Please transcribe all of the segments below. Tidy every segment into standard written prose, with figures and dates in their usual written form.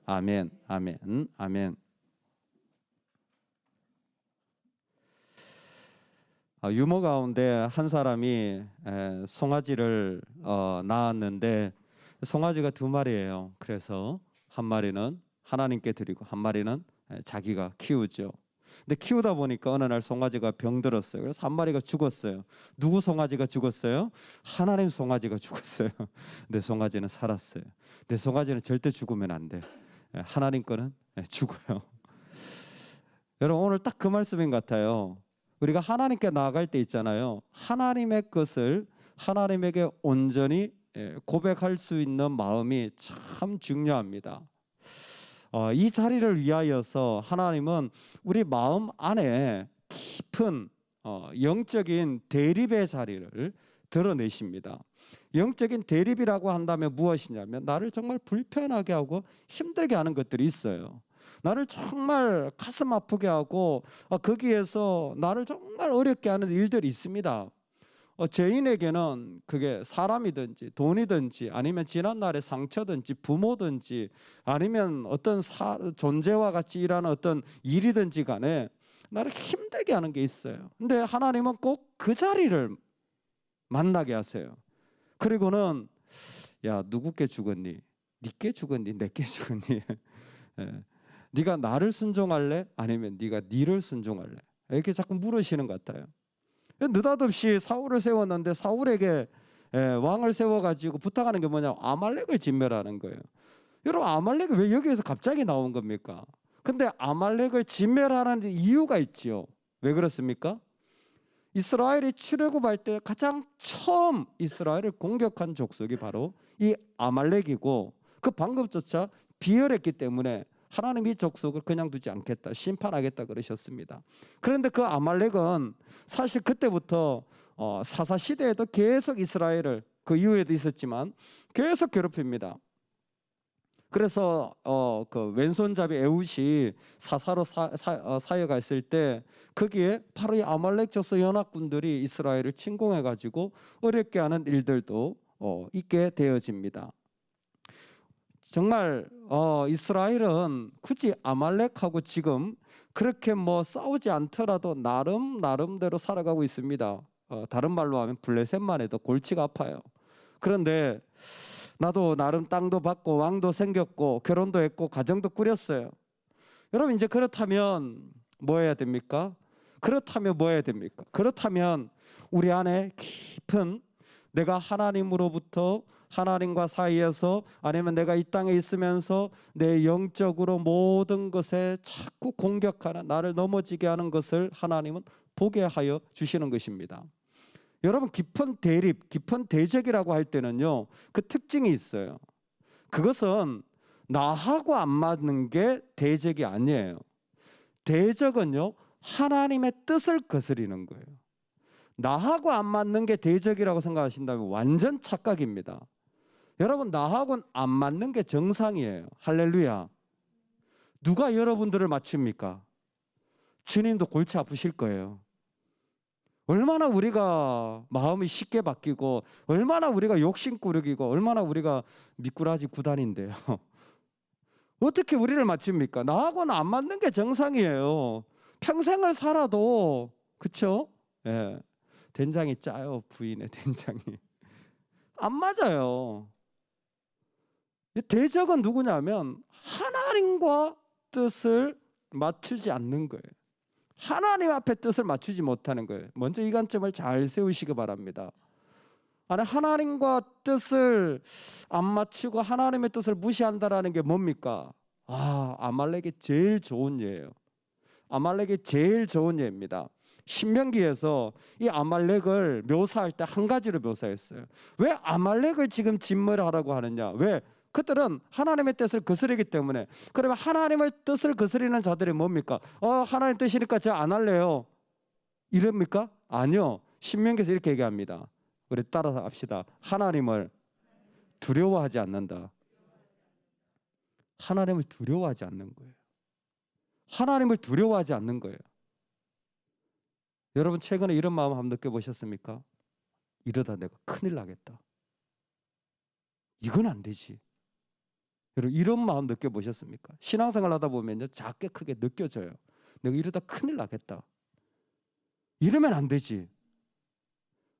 아멘, 아멘, 아멘. 유머 가운데 한 사람이 송아지를 낳았는데 송아지가 두 마리예요. 그래서 한 마리는 하나님께 드리고 한 마리는 자기가 키우죠. 근데 키우다 보니까 어느 날 송아지가 병들었어요. 그래서 한 마리가 죽었어요. 누구 송아지가 죽었어요? 하나님 송아지가 죽었어요. 내 송아지는 살았어요. 내 송아지는 절대 죽으면 안 돼. 하나님 거는 죽어요. 여러분 오늘 딱 그 말씀인 것 같아요. 우리가 하나님께 나아갈 때 있잖아요. 하나님의 것을 하나님에게 온전히 고백할 수 있는 마음이 참 중요합니다. 이 자리를 위하여서 하나님은 우리 마음 안에 깊은 영적인 대립의 자리를 드러내십니다. 영적인 대립이라고 한다면 무엇이냐면 나를 정말 불편하게 하고 힘들게 하는 것들이 있어요. 나를 정말 가슴 아프게 하고 거기에서 나를 정말 어렵게 하는 일들이 있습니다. 죄인에게는 그게 사람이든지 돈이든지 아니면 지난날의 상처든지 부모든지 아니면 어떤 존재와 같이 일하는 어떤 일이든지 간에 나를 힘들게 하는 게 있어요. 근데 하나님은 꼭 그 자리를 만나게 하세요. 그리고는 야 누구께 죽었니? 니께 죽었니? 내께 죽었니? 예. 네가 나를 순종할래? 아니면 네가 니를 순종할래? 이렇게 자꾸 물으시는 것 같아요. 느닷없이 사울을 세웠는데 사울에게 왕을 세워가지고 부탁하는 게 뭐냐? 아말렉을 진멸하는 거예요. 여러분 아말렉이 왜 여기에서 갑자기 나온 겁니까? 근데 아말렉을 진멸하는 이유가 있지요. 왜 그렇습니까? 이스라엘이 출애굽할 때 가장 처음 이스라엘을 공격한 족속이 바로 이 아말렉이고 그 방법조차 비열했기 때문에 하나님이 이 족속을 그냥 두지 않겠다, 심판하겠다 그러셨습니다. 그런데 그 아말렉은 사실 그때부터 사사 시대에도 계속 이스라엘을 그 이후에도 있었지만 계속 괴롭힙니다. 그래서 그 왼손잡이 에훗이 사사로 사역했을 때 거기에 바로 이 아말렉 족속 연합군들이 이스라엘을 침공해 가지고 어렵게 하는 일들도 있게 되어집니다. 정말 이스라엘은 굳이 아말렉하고 지금 그렇게 뭐 싸우지 않더라도 나름대로 살아가고 있습니다. 다른 말로 하면 블레셋만 해도 골치가 아파요. 그런데 나도 나름 땅도 받고 왕도 생겼고 결혼도 했고 가정도 꾸렸어요. 여러분 이제 그렇다면 뭐 해야 됩니까? 그렇다면 우리 안에 깊은 내가 하나님으로부터 하나님과 사이에서 아니면 내가 이 땅에 있으면서 내 영적으로 모든 것에 자꾸 공격하는 나를 넘어지게 하는 것을 하나님은 보게 하여 주시는 것입니다. 여러분 깊은 대립, 깊은 대적이라고 할 때는요 그 특징이 있어요. 그것은 나하고 안 맞는 게 대적이 아니에요. 대적은요 하나님의 뜻을 거스리는 거예요. 나하고 안 맞는 게 대적이라고 생각하신다면 완전 착각입니다. 여러분 나하고는 안 맞는 게 정상이에요. 할렐루야. 누가 여러분들을 맞춥니까? 주님도 골치 아프실 거예요. 얼마나 우리가 마음이 쉽게 바뀌고 얼마나 우리가 욕심꾸러기고 얼마나 우리가 미꾸라지 구단인데요. 어떻게 우리를 맞춥니까? 나하고는 안 맞는 게 정상이에요. 평생을 살아도 그렇죠? 예. 된장이 짜요. 부인의 된장이. 안 맞아요. 대적은 누구냐면 하나님과 뜻을 맞추지 않는 거예요. 하나님 앞에 뜻을 맞추지 못하는 거예요. 먼저 이 관점을 잘 세우시기 바랍니다. 아니 하나님과 뜻을 안 맞추고 하나님의 뜻을 무시한다라는 게 뭡니까? 아말렉이 제일 좋은 예예요. 아말렉이 제일 좋은 예입니다. 신명기에서 이 아말렉을 묘사할 때 한 가지로 묘사했어요. 왜 아말렉을 지금 진멸하라고 하느냐? 왜? 그들은 하나님의 뜻을 거스르기 때문에. 그러면 하나님의 뜻을 거스리는 자들이 뭡니까? 하나님 뜻이니까 제가 안 할래요. 이럽니까? 아니요. 신명기에서 이렇게 얘기합니다. 우리 따라서 합시다. 하나님을 두려워하지 않는다. 하나님을 두려워하지 않는 거예요. 하나님을 두려워하지 않는 거예요. 여러분 최근에 이런 마음 한번 느껴보셨습니까? 이러다 내가 큰일 나겠다. 이건 안 되지. 여러분 이런 마음 느껴보셨습니까? 신앙생활 하다 보면요 작게 크게 느껴져요. 내가 이러다 큰일 나겠다. 이러면 안 되지.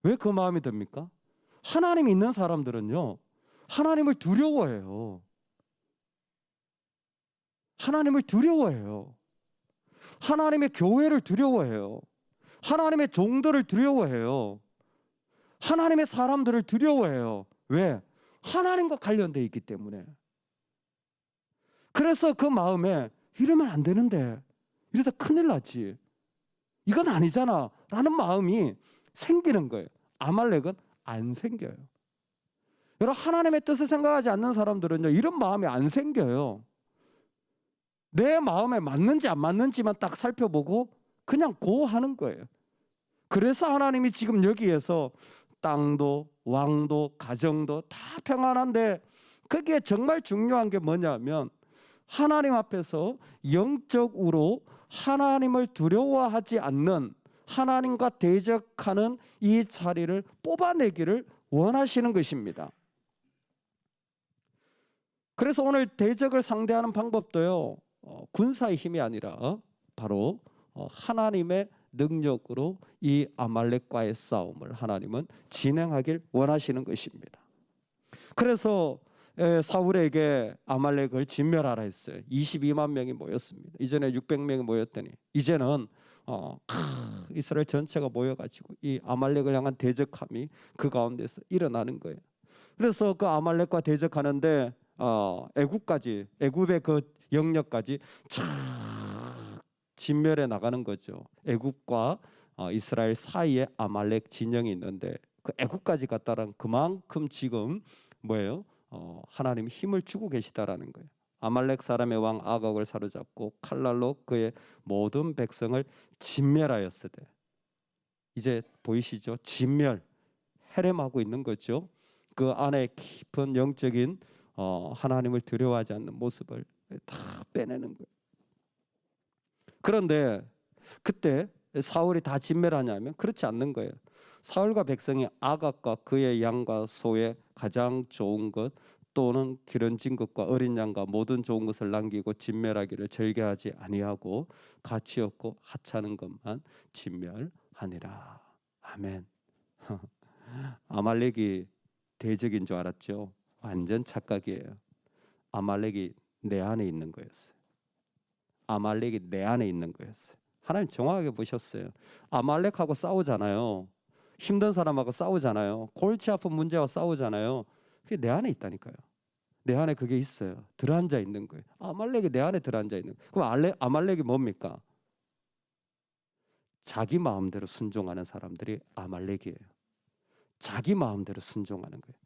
왜 그 마음이 듭니까? 하나님이 있는 사람들은요 하나님을 두려워해요. 하나님을 두려워해요. 하나님의 교회를 두려워해요. 하나님의 종들을 두려워해요. 하나님의 사람들을 두려워해요. 왜? 하나님과 관련되어 있기 때문에. 그래서 그 마음에 이러면 안 되는데, 이러다 큰일 나지, 이건 아니잖아 라는 마음이 생기는 거예요. 아말렉은 안 생겨요. 여러분 하나님의 뜻을 생각하지 않는 사람들은요 이런 마음이 안 생겨요. 내 마음에 맞는지 안 맞는지만 딱 살펴보고 그냥 고하는 거예요. 그래서 하나님이 지금 여기에서 땅도 왕도 가정도 다 평안한데, 그게 정말 중요한 게 뭐냐면 하나님 앞에서 영적으로 하나님을 두려워하지 않는, 하나님과 대적하는 이 자리를 뽑아내기를 원하시는 것입니다. 그래서 오늘 대적을 상대하는 방법도요 군사의 힘이 아니라 바로 하나님의 능력으로 이 아말렉과의 싸움을 하나님은 진행하길 원하시는 것입니다. 그래서 사울에게 아말렉을 진멸하라 했어요. 22만 명이 모였습니다. 이전에 600명이 모였더니 이제는 이스라엘 전체가 모여가지고 이 아말렉을 향한 대적함이 그 가운데서 일어나는 거예요. 그래서 그 아말렉과 대적하는데 애굽의 그 영역까지 쫙 진멸해 나가는 거죠. 애굽과 이스라엘 사이에 아말렉 진영이 있는데 그 애굽까지 갔다란 그만큼 지금 뭐예요? 하나님이 힘을 주고 계시다라는 거예요. 아말렉 사람의 왕 아각을 사로잡고 칼날로 그의 모든 백성을 진멸하였으되, 이제 보이시죠? 진멸, 해렘하고 있는 거죠. 그 안에 깊은 영적인 하나님을 두려워하지 않는 모습을 다 빼내는 거예요. 그런데 그때 사울이 다 진멸하냐면 그렇지 않는 거예요. 사울과 백성이 아각과 그의 양과 소의 가장 좋은 것 또는 기름진 것과 어린 양과 모든 좋은 것을 남기고 진멸하기를 절개하지 아니하고 가치 없고 하찮은 것만 진멸하니라. 아멘. 아말렉이 대적인 줄 알았죠? 완전 착각이에요. 아말렉이 내 안에 있는 거였어요. 아말렉이 내 안에 있는 거였어요. 하나님 정확하게 보셨어요. 아말렉하고 싸우잖아요. 힘든 사람하고 싸우잖아요. 골치 아픈 문제와 싸우잖아요. 그게 내 안에 있다니까요. 내 안에 그게 있어요. 들어앉아 있는 거예요. 아말렉이 내 안에 들어앉아 있는 거예요. 그럼 아말렉이 뭡니까? 자기 마음대로 순종하는 사람들이 아말렉이에요. 자기 마음대로 순종하는 거예요.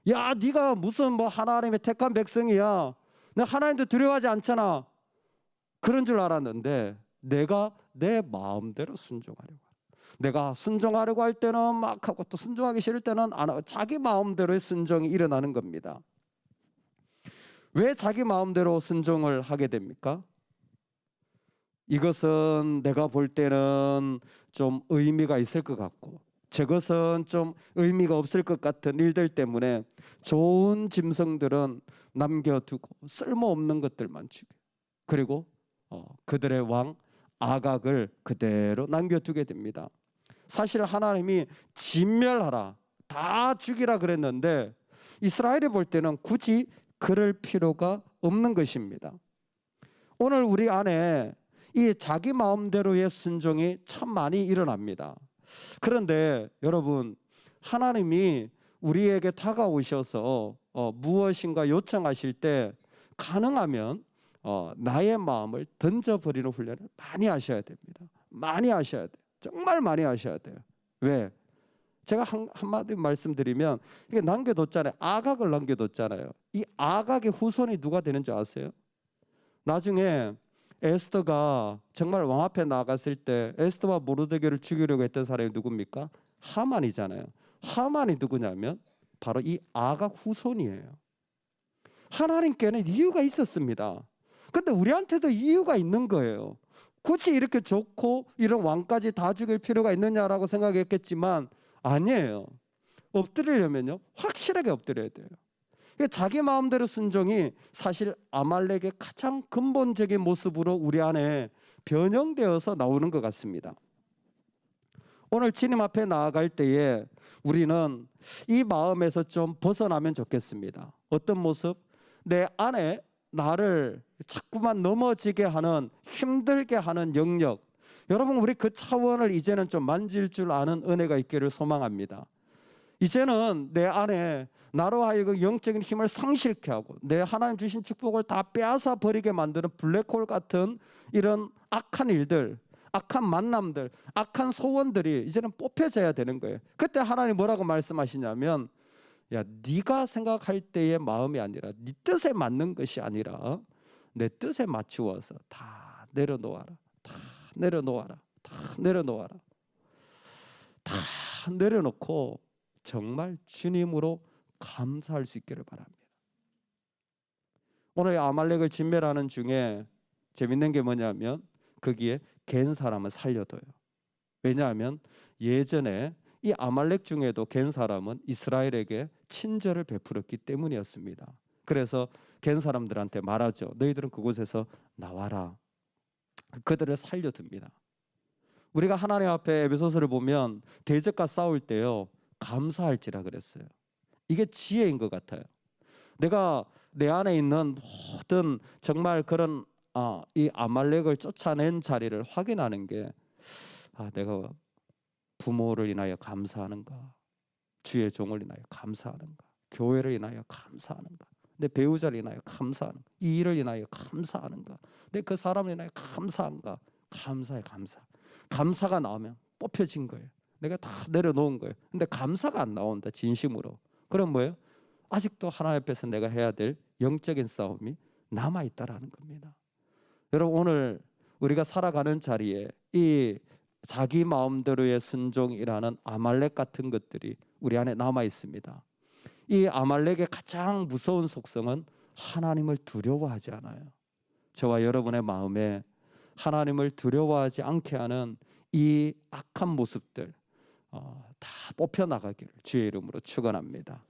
야, 네가 무슨 뭐 하나님의 택한 백성이야. 나 하나님도 두려워하지 않잖아. 그런 줄 알았는데 내가 내 마음대로 순종하려고. 내가 순종하려고 할 때는 막 하고 또 순종하기 싫을 때는 안 하고 자기 마음대로의 순종이 일어나는 겁니다. 왜 자기 마음대로 순종을 하게 됩니까? 이것은 내가 볼 때는 좀 의미가 있을 것 같고 저것은 좀 의미가 없을 것 같은 일들 때문에 좋은 짐승들은 남겨두고 쓸모없는 것들만 죽여요. 그리고 그들의 왕 아각을 그대로 남겨두게 됩니다. 사실 하나님이 진멸하라, 다 죽이라 그랬는데 이스라엘이 볼 때는 굳이 그럴 필요가 없는 것입니다. 오늘 우리 안에 이 자기 마음대로의 순종이 참 많이 일어납니다. 그런데 여러분, 하나님이 우리에게 다가오셔서 무엇인가 요청하실 때 가능하면 나의 마음을 던져버리는 훈련을 많이 하셔야 됩니다. 많이 하셔야 돼요. 정말 많이 하셔야 돼요. 왜? 제가 한마디 말씀드리면 이게 남겨뒀잖아요. 아각을 남겨뒀잖아요. 이 아각의 후손이 누가 되는 줄 아세요? 나중에 에스더가 정말 왕 앞에 나갔을 때 에스더와 모르드게를 죽이려고 했던 사람이 누굽니까? 하만이잖아요. 하만이 누구냐면 바로 이 아각 후손이에요. 하나님께는 이유가 있었습니다. 근데 우리한테도 이유가 있는 거예요. 굳이 이렇게 좋고 이런 왕까지 다 죽일 필요가 있느냐라고 생각했겠지만 아니에요. 엎드리려면요 확실하게 엎드려야 돼요. 자기 마음대로 순종이 사실 아말렉의 가장 근본적인 모습으로 우리 안에 변형되어서 나오는 것 같습니다. 오늘 주님 앞에 나아갈 때에 우리는 이 마음에서 좀 벗어나면 좋겠습니다. 어떤 모습? 내 안에 나를 자꾸만 넘어지게 하는, 힘들게 하는 영역, 여러분 우리 그 차원을 이제는 좀 만질 줄 아는 은혜가 있기를 소망합니다. 이제는 내 안에 나로 하여금 영적인 힘을 상실케 하고 내 하나님 주신 축복을 다 빼앗아 버리게 만드는 블랙홀 같은 이런 악한 일들, 악한 만남들, 악한 소원들이 이제는 뽑혀져야 되는 거예요. 그때 하나님 뭐라고 말씀하시냐면, 야, 네가 생각할 때의 마음이 아니라 네 뜻에 맞는 것이 아니라 내 뜻에 맞추어서 다 내려놓아라. 다 내려놓아라. 다 내려놓아라. 다 내려놓고 정말 주님으로 감사할 수 있기를 바랍니다. 오늘 아말렉을 진멸하는 중에 재밌는 게 뭐냐면 거기에 갠 사람을 살려둬요. 왜냐하면 예전에 이 아말렉 중에도 갠 사람은 이스라엘에게 친절을 베풀었기 때문이었습니다. 그래서 갠 사람들한테 말하죠. 너희들은 그곳에서 나와라. 그들을 살려둡니다. 우리가 하나님 앞에 에베소서를 보면 대적과 싸울 때요, 감사할지라 그랬어요. 이게 지혜인 것 같아요. 내가 내 안에 있는 모든 정말 그런 이 아말렉을 쫓아낸 자리를 확인하는 게, 내가 부모를 인하여 감사하는가, 주의 종을 인하여 감사하는가, 교회를 인하여 감사하는가, 내 배우자를 인하여 감사하는가, 이 일을 인하여 감사하는가, 내 그 사람을 인하여 감사한가. 감사해. 감사가 나오면 뽑혀진 거예요. 내가 다 내려놓은 거예요. 근데 감사가 안 나온다, 진심으로. 그럼 뭐예요? 아직도 하나님 앞에서 내가 해야 될 영적인 싸움이 남아있다라는 겁니다. 여러분, 오늘 우리가 살아가는 자리에 이 자기 마음대로의 순종이라는 아말렉 같은 것들이 우리 안에 남아 있습니다. 이 아말렉의 가장 무서운 속성은 하나님을 두려워하지 않아요. 저와 여러분의 마음에 하나님을 두려워하지 않게 하는 이 악한 모습들 다 뽑혀나가기를 주의 이름으로 축원합니다.